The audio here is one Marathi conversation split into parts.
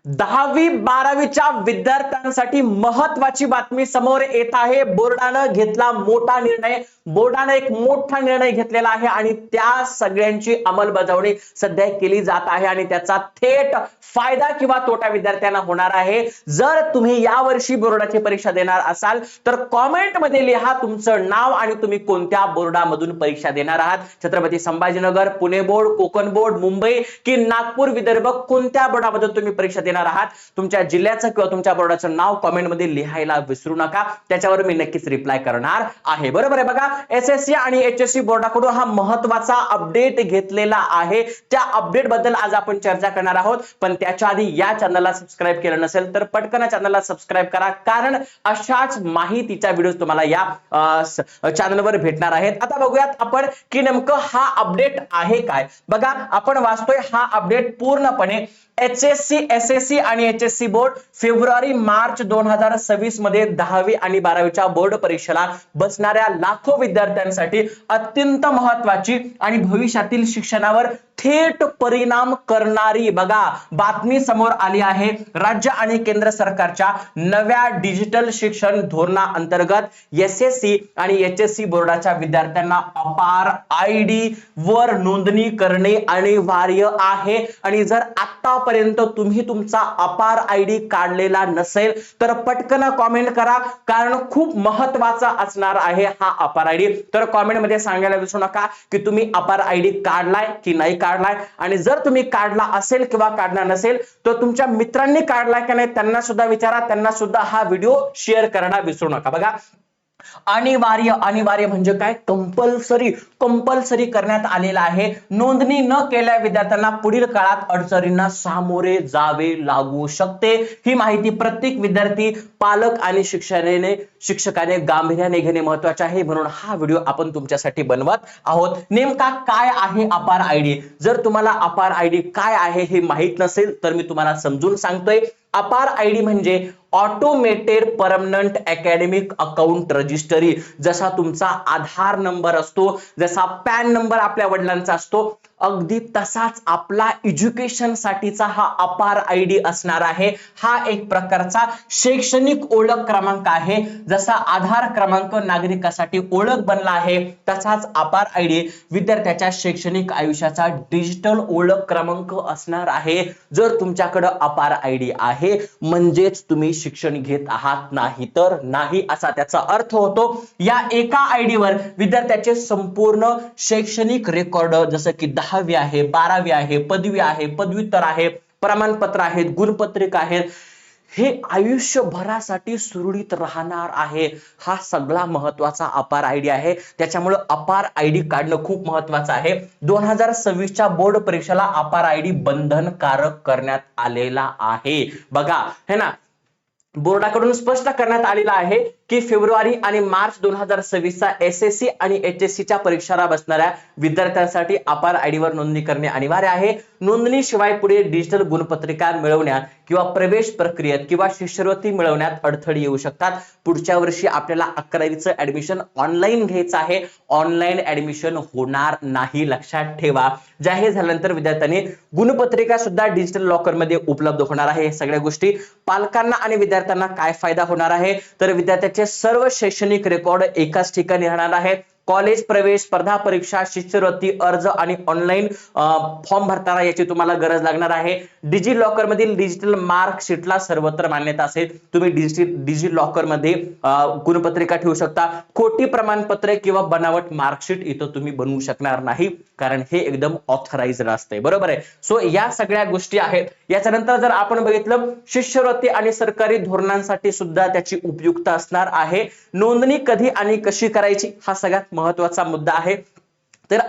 10वी-12वीच्या विद्यार्थ्यांसाठी महत्वाची बातमी समोर येत आहे। बोर्डानं घेतला मोठा निर्णय, बोर्डानं एक मोठा निर्णय घेतलेला आहे आणि त्या सगळ्यांची अंमलबजावणी सध्या केली जात आहे आणि त्याचा थेट फायदा किंवा तोटा विद्यार्थ्यांना होणार आहे। जर तुम्ही यावर्षी बोर्डाची परीक्षा देणार असाल तर कमेंट मध्ये लिहा तुमचं नाव आणि तुम्ही कोणत्या बोर्डामधून परीक्षा देणार आहात। छत्रपती संभाजीनगर, पुणे बोर्ड, कोकण बोर्ड, मुंबई की नागपूर विदर्भ, कोणत्या बोर्डामधून तुम्ही परीक्षा देणार आहात। तुमच्या जिल्ह्याचं किंवा तुमच्या बोर्डाचं नाव कमेंट मध्ये लिहायला विसरू नका, त्याच्यावर मी नक्कीच रिप्लाय करणार आहे। बरोबर आहे बघा, एसएससी आणि एचएससी बोर्डाकडून हा महत्त्वाचा अपडेट घेतलेला आहे। त्या अपडेट बद्दल आज आपण चर्चा करणार आहोत, पण त्याच्या आधी या चॅनलला सबस्क्राइब केलं नसेल तर पटकन चॅनलला सबस्क्राइब करा, कारण अशाच माहितीच्या व्हिडिओ तुम्हाला या चॅनलवर भेटणार आहेत। आता बघूयात आपण की नेमकं हा अपडेट आहे काय। बघा, आपण वाचतोय हा अपडेट पूर्णपणे एचएससी, एसएससी आणि एचएससी बोर्ड फेब्रुवारी-मार्च 2026 मध्ये 10वी आणि 12वीच्या बोर्ड परीक्षेला बसणाऱ्या लाखो विद्यार्थ्यांसाठी अत्यंत महत्त्वाची आणि भविष्यातील शिक्षणावर थेट परिणाम करणारी बघा बातमी समोर आली आहे। राज्य आणि केंद्र सरकारच्या नव्या डिजिटल शिक्षण धोरणाअंतर्गत एसएससी आणि एचएससी बोर्डाच्या विद्यार्थ्यांना अपार आयडी वर नोंदणी करणे अनिवार्य आहे आणि जर आतापर्यंत तुम्ही तुमचा अपार आयडी काढलेला नसेल तर पटकन कमेंट करा, कारण खूप महत्त्वाचा असणार आहे हा अपार आयडी। तर कमेंट मध्ये सांगायला विसरू नका की तुम्ही अपार आयडी काढलाय की नाही काढलाय, आणि जर तुम्ही काढला असेल किंवा काढला नसेल तर तुमच्या मित्रांनी काढलाय की नाही त्यांना सुद्धा विचारा, त्यांना सुद्धा हा व्हिडिओ शेअर करायला विसरू नका। बघा, अनिवार्य, अनिवार्य म्हणजे काय, कंपल्सरी करण्यात आलेला आहे। नोंदणी न केलेल्या विद्यार्थ्यांना पुढील काळात अडचणींना सामोरे जावे लागू शकते। ही माहिती प्रत्येक विद्यार्थी, पालक आणि शिक्षकाने गांभीर्याने घेणे महत्त्वाचे आहे, म्हणून हा व्हिडिओ आपण तुमच्यासाठी बनवत आहोत। नेमका काय आहे अपार आयडी? जर तुम्हाला अपार आयडी काय आहे हे माहित नसेल तर मी तुम्हाला समजून सांगतोय। अपार आयडी म्हणजे automated permanent academic account registry. जसा तुमचा आधार नंबर असतो, जसा पॅन नंबर आपल्या वडिलांचा असतो, अगदी तसाच आपला एज्युकेशन साठीचा हा अपार आयडी असणार आहे। हा एक प्रकारचा शैक्षणिक ओळख क्रमांक आहे। जसा आधार क्रमांक नागरिकासाठी ओळख बनला आहे, तसाच अपार आयडी विद्यार्थ्याच्या शैक्षणिक आयुष्याचा डिजिटल ओळख क्रमांक असणार आहे। जर तुमच्याकडे अपार आयडी आहे म्हणजेच तुम्ही शिक्षण घेत आहात, नाही तर नाही असा त्याचा अर्थ होतो। या एका आयडी वर विद्यार्थ्याचे संपूर्ण शैक्षणिक रेकॉर्ड, जसं की 10वी आहे, 12वी आहे, पदवी आहे, पदव्युत्तर आहे, प्रमाणपत्र आहेत, गुणपत्रिका आहेत, हे आयुष्यभरासाठी सुरळीत राहणार आहे। हा सगळा महत्त्वाचा अपार आयडी आहे, त्याच्यामुळे अपार आयडी काढणं खूप महत्त्वाचं आहे। 2026च्या बोर्ड परीक्षेला अपार आयडी बंधनकारक करण्यात आलेला आहे। बघा, है ना, बोर्डाकडून स्पष्ट करण्यात आलेला आहे की फेब्रुवारी आणि मार्च 2026चा एसएससी आणि एचएससीच्या परीक्षेला बसणाऱ्या विद्यार्थ्यांसाठी अपार आयडी वर नोंदणी करणे अनिवार्य आहे। नोंदणीशिवाय पुढे डिजिटल गुणपत्रिका मिळवण्यात किंवा प्रवेश प्रक्रियेत किंवा शिष्यवृत्ती मिळवण्यात अडथळे येऊ शकतात। पुढच्या वर्षी आपल्याला 11वीचं ऍडमिशन ऑनलाईन घ्यायचं आहे, ऑनलाईन ऍडमिशन होणार नाही, लक्षात ठेवा। जाहीर झाल्यानंतर विद्यार्थ्यांनी गुणपत्रिका सुद्धा डिजिटल लॉकर मध्ये उपलब्ध होणार आहे। सगळ्या गोष्टी पालकांना आणि विद्यार्थ्यांना काय फायदा होणार आहे, तर विद्यार्थ्याचे सर्व शैक्षणिक रेकॉर्ड एकाच ठिकाणी राहणार आहे। कॉलेज प्रवेश, स्पर्धा परीक्षा, शिष्यवृत्ती अर्ज आणि ऑनलाईन फॉर्म भरताना याची तुम्हाला गरज लागणार आहे। डिजी लॉकर मधील डिजिटल मार्कशीटला सर्वत्र मान्यता असेल, तुम्ही डिजी लॉकर मध्ये गुणपत्रिका ठेवू शकता। खोटी प्रमाणपत्रे किंवा बनावट मार्कशीट इथं तुम्ही बनवू शकणार नाही, कारण हे एकदम ऑथराइज्ड असते। बरोबर आहे, सो या सगळ्या गोष्टी आहेत। याच्यानंतर जर आपण बघितलं, शिष्यवृत्ती आणि सरकारी धोरणांसाठी सुद्धा त्याची उपयुक्त असणार आहे। नोंदणी कधी आणि कशी करायची हा सगळ्यात महत्त्वाचा मुद्दा आहे। तर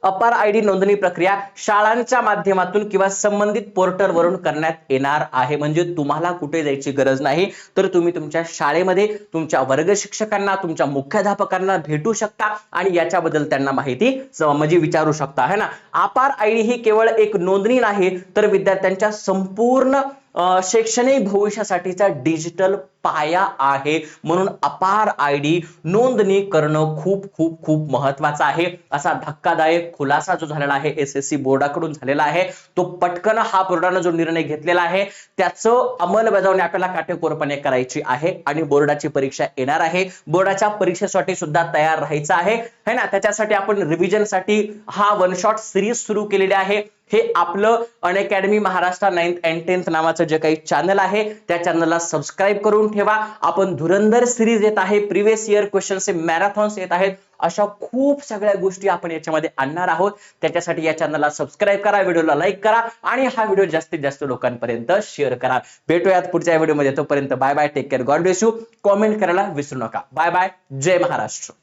अपार आयडी नोंदणी प्रक्रिया शाळांच्या माध्यमातून किंवा संबंधित पोर्टल वरून करण्यात येणार आहे। म्हणजे तुम्हाला कुठे जायची गरज नाही, तर तुम्ही तुमच्या शाळेमध्ये तुमच्या वर्ग शिक्षकांना, तुमच्या मुख्याध्यापकांना भेटू शकता आणि याच्याबद्दल त्यांना माहिती म्हणजे विचारू शकता, है ना। अपार आयडी ही केवळ एक नोंदणी नाही, तर विद्यार्थ्यांच्या संपूर्ण शैक्षणिक भविष्यासाठीचा डिजिटल पाया आहे. म्हणून अपार आयडी नोंदणी करणं खूप खूप खूप महत्वाचं आहे. असा धक्कादायक खुलासा जो झालेला आहे एसएससी बोर्डाकडून झालेला आहे, तो पटकन हा बोर्डाने जो निर्णय घेतलेला आहे त्याचं अंमलबजावणी आपल्याला काटेकोरपणे करायची आहे. आणि बोर्डाची परीक्षा येणार आहे, बोर्डाच्या परीक्षेसाठी सुद्धा तयार राहायचं आहे है ना. त्याच्यासाठी आपण रिव्हिजन साठी हा वन शॉट सिरीज सुरू केलेली आहे. हे आपलं Unacademy Maharashtra 9th and 10th नावाचं जे काही चॅनल आहे त्या चॅनलला सबस्क्राईब करून ठेवा. आपण धुरंधर सिरीज येत आहे, प्रिव्हियस इयर क्वेश्चनचे मॅरेथॉन्स येत आहेत, अशा खूप सगळ्या गोष्टी आपण याच्यामध्ये आणणार आहोत. त्याच्यासाठी या चॅनलला सबस्क्राईब करा, व्हिडिओला लाईक करा आणि हा व्हिडिओ जास्तीत जास्त लोकांपर्यंत शेअर करा. भेटूयात पुढच्या व्हिडिओमध्ये. तोपर्यंत bye bye, take care, God bless you. Comment करायला विसरू नका. बाय बाय, जय महाराष्ट्र.